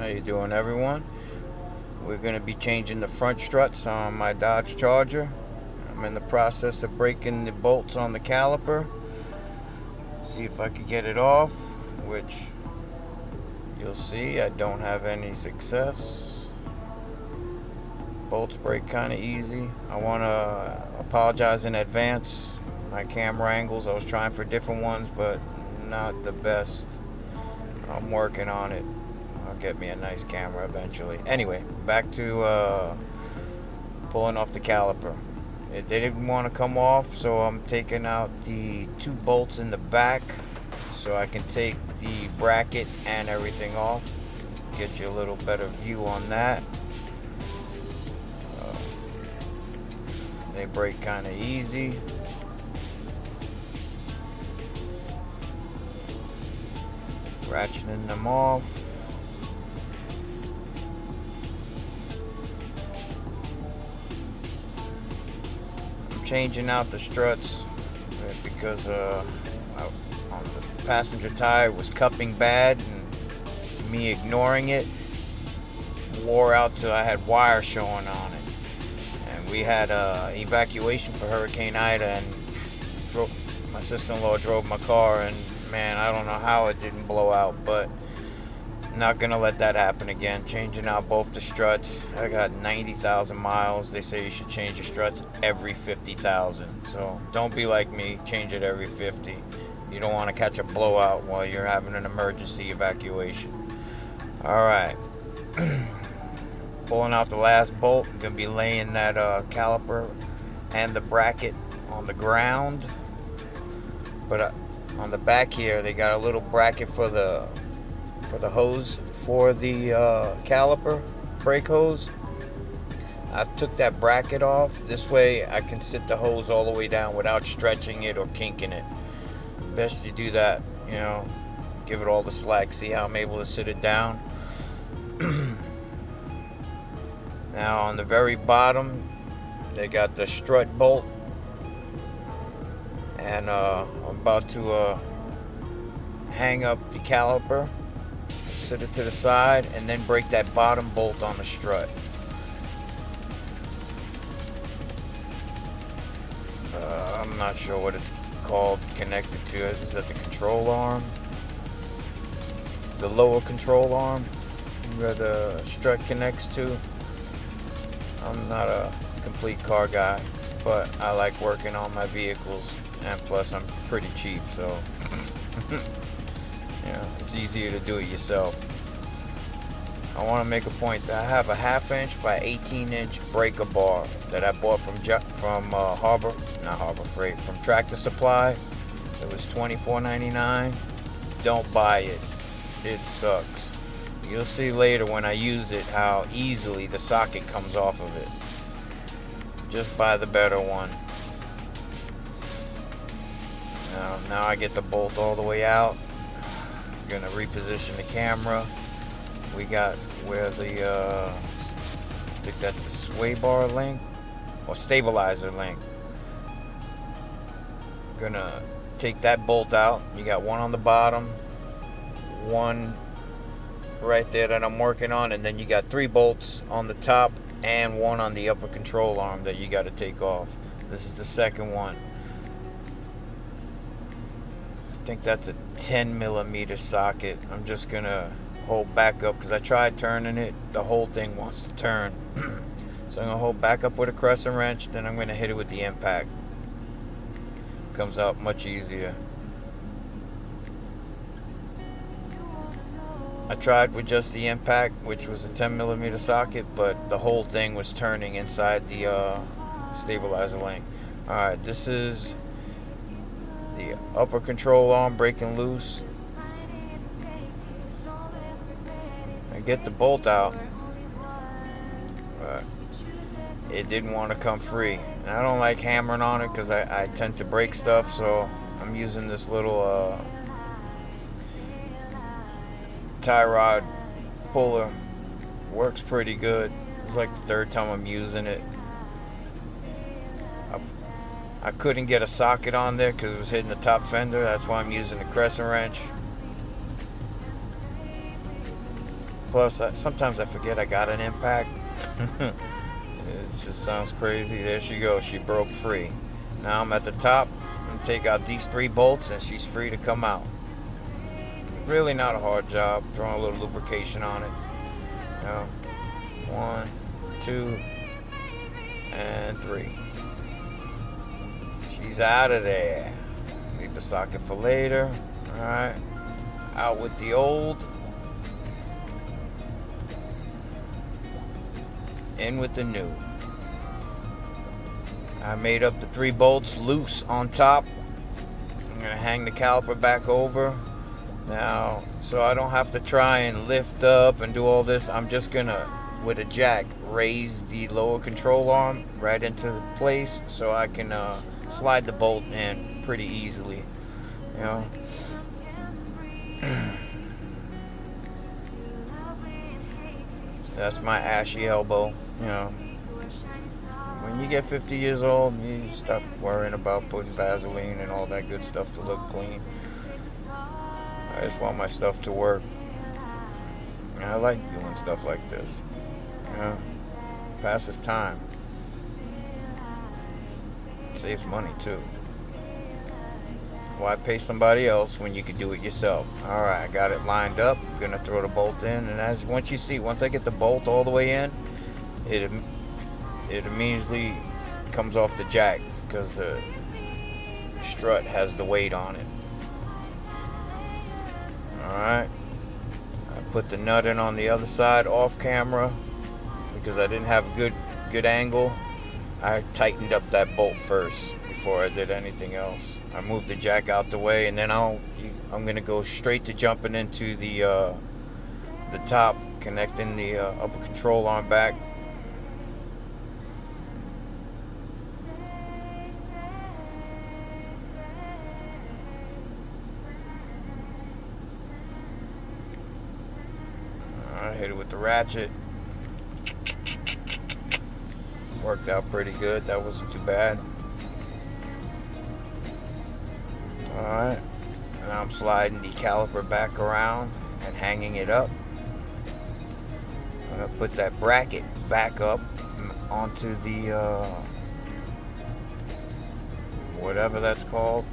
you doing, everyone? We're going to be changing the front struts on my Dodge Charger. I'm in the process of breaking the bolts on the caliper. See if I can get it off, which you'll see I don't have any success. Bolts break kind of easy. I want to apologize in advance. My camera angles, I was trying for different ones, but not the best. I'm working on it. I'll get me a nice camera eventually. Anyway, back to pulling off the caliper. They didn't want to come off, so I'm taking out the 2 bolts in the back so I can take the bracket and everything off. Get you a little better view on that. They break kind of easy. Ratcheting them off. I'm changing out the struts because on the passenger tire was cupping bad, and me ignoring it wore out till I had wire showing on it. And we had evacuation for Hurricane Ida, and my sister-in-law drove my car, and man, I don't know how it didn't blow out, but not gonna let that happen again. Changing out both the struts. I got 90,000 miles. They say you should change your struts every 50,000. So don't be like me, change it every 50. You don't want to catch a blowout while you're having an emergency evacuation. Alright. Pulling out the last bolt. I'm gonna be laying that caliper and the bracket on the ground. But on the back here, they got a little bracket for the hose for the caliper, brake hose. I took that bracket off. This way I can sit the hose all the way down without stretching it or kinking it. Best you do that, give it all the slack. See how I'm able to sit it down? Now on the very bottom, they got the strut bolt. And I'm about to hang up the caliper, sit it to the side, and then break that bottom bolt on the strut. I'm not sure what it's called, connected to it. Is that the control arm? The lower control arm where the strut connects to. I'm not a complete car guy, but I like working on my vehicles. And plus I'm pretty cheap, so it's easier to do it yourself. I want to make a point that I have a 1/2 inch by 18 inch breaker bar that I bought from from Tractor Supply. It was $24.99. Don't buy it. It sucks. You'll see later when I use it how easily the socket comes off of it. Just buy the better one. Now I get the bolt all the way out. I'm gonna reposition the camera. We got where the I think that's the sway bar link or stabilizer link. Gonna take that bolt out. You got one on the bottom, one right there that I'm working on, and then you got 3 bolts on the top and one on the upper control arm that you got to take off. This is the second one. I think that's a 10 millimeter socket. I'm just gonna hold back up because I tried turning it. The whole thing wants to turn. So I'm gonna hold back up with a crescent wrench, then I'm gonna hit it with the impact. Comes out much easier. I tried with just the impact, which was a 10 millimeter socket, but the whole thing was turning inside the stabilizer link. Alright, this is the upper control arm breaking loose. I get the bolt out, but it didn't want to come free. And I don't like hammering on it because I tend to break stuff, so I'm using this little tie rod puller. Works pretty good. It's like the 3rd time I'm using it. I couldn't get a socket on there because it was hitting the top fender. That's why I'm using the crescent wrench. Plus, sometimes I forget I got an impact. It just sounds crazy. There she goes. She broke free. Now I'm at the top. I'm going to take out these 3 bolts and she's free to come out. Really not a hard job. Throwing a little lubrication on it. You know, 1, 2, and 3. She's out of there. Leave the socket for later. Alright. Out with the old. In with the new. I made up the 3 bolts loose on top. I'm going to hang the caliper back over. Now, so I don't have to try and lift up and do all this, I'm just going to, with a jack, raise the lower control arm right into place so I can slide the bolt in pretty easily. You know. That's my ashy elbow. You know, when you get 50 years old, you stop worrying about putting Vaseline and all that good stuff to look clean. I just want my stuff to work. And I like doing stuff like this. You know, passes time. Saves money too. Why pay somebody else when you can do it yourself? Alright, I got it lined up. I'm gonna throw the bolt in, and once I get the bolt all the way in, it immediately comes off the jack because the strut has the weight on it. Alright, I put the nut in on the other side off camera because I didn't have a good angle. I tightened up that bolt first before I did anything else. I moved the jack out the way, and then I'm gonna go straight to jumping into the top, connecting the upper control arm back. I hit it with the ratchet. Worked out pretty good. That wasn't too bad. Alright, and I'm sliding the caliper back around and hanging it up. I'm going to put that bracket back up onto the whatever that's called.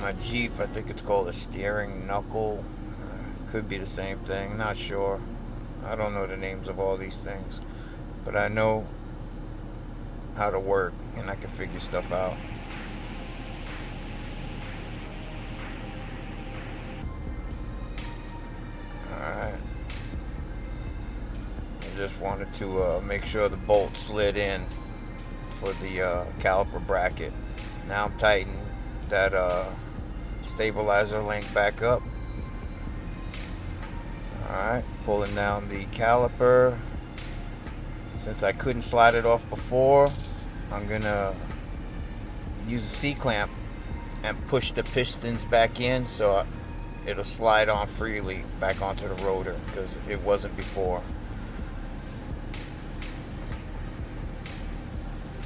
My Jeep, I think it's called a steering knuckle. Could be the same thing, not sure. I don't know the names of all these things, but I know how to work and I can figure stuff out. Alright, I just wanted to make sure the bolt slid in for the caliper bracket. Now I'm tightening that stabilizer link back up. Alright, pulling down the caliper. Since I couldn't slide it off before, I'm gonna use a C-clamp and push the pistons back in so it'll slide on freely back onto the rotor because it wasn't before.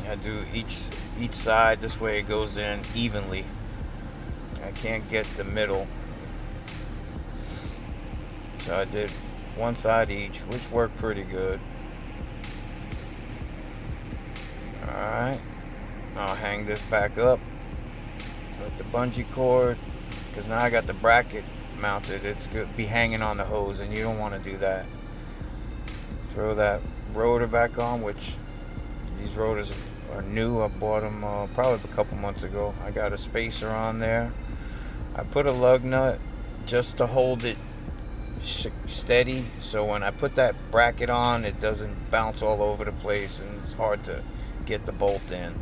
I do each side, this way it goes in evenly. I can't get the middle, so I did one side each, which worked pretty good. Alright, I'll hang this back up with the bungee cord because now I got the bracket mounted. It's good to be hanging on the hose, and you don't want to do that. Throw that rotor back on, which these rotors are new. I bought them probably a couple months ago. I got a spacer on there. I put a lug nut just to hold it steady, so when I put that bracket on, it doesn't bounce all over the place and it's hard to get the bolt in.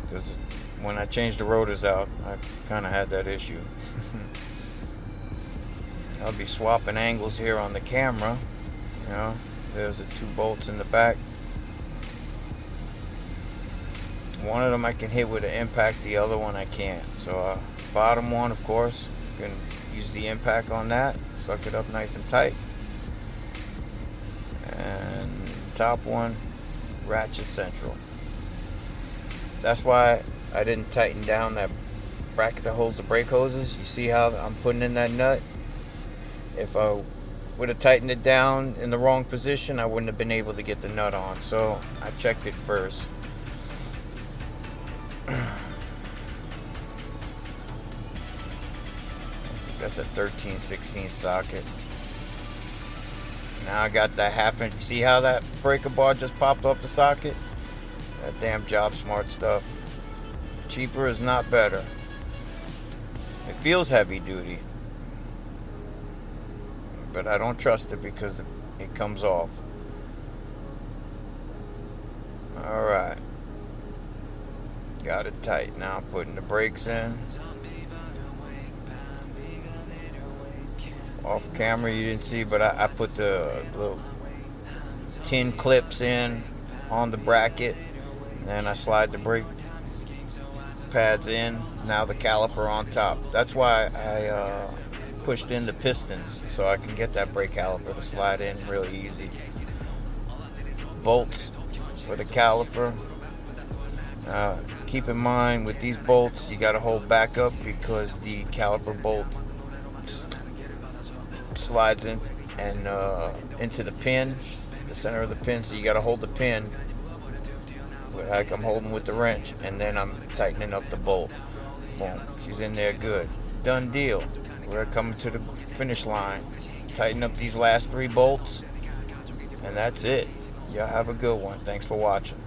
Because when I changed the rotors out, I kind of had that issue. I'll be swapping angles here on the camera. You know, there's the 2 bolts in the back. One of them I can hit with an impact, the other one I can't. So bottom one, of course, you can use the impact on that, suck it up nice and tight. And top one, ratchet central. That's why I didn't tighten down that bracket that holds the brake hoses. You see how I'm putting in that nut? If I would have tightened it down in the wrong position, I wouldn't have been able to get the nut on. So I checked it first. That's a 13/16 socket. Now I got that half-inch. See how that breaker bar just popped off the socket? That damn Job Smart stuff. Cheaper is not better. It feels heavy duty, but I don't trust it because it comes off. Alright. Got it tight. Now I'm putting the brakes in. Off camera you didn't see, but I put the little tin clips in on the bracket, and then I slide the brake pads in. Now the caliper on top. That's why I pushed in the pistons, so I can get that brake caliper to slide in really easy. Bolts for the caliper. Keep in mind with these bolts you got to hold back up because the caliper bolt slides in and into the pin, the center of the pin, so you got to hold the pin like I'm holding with the wrench, and then I'm tightening up the bolt. Boom, she's in there good. Done deal. We're coming to the finish line. Tighten up these last 3 bolts, and that's it. Y'all have a good one. Thanks for watching.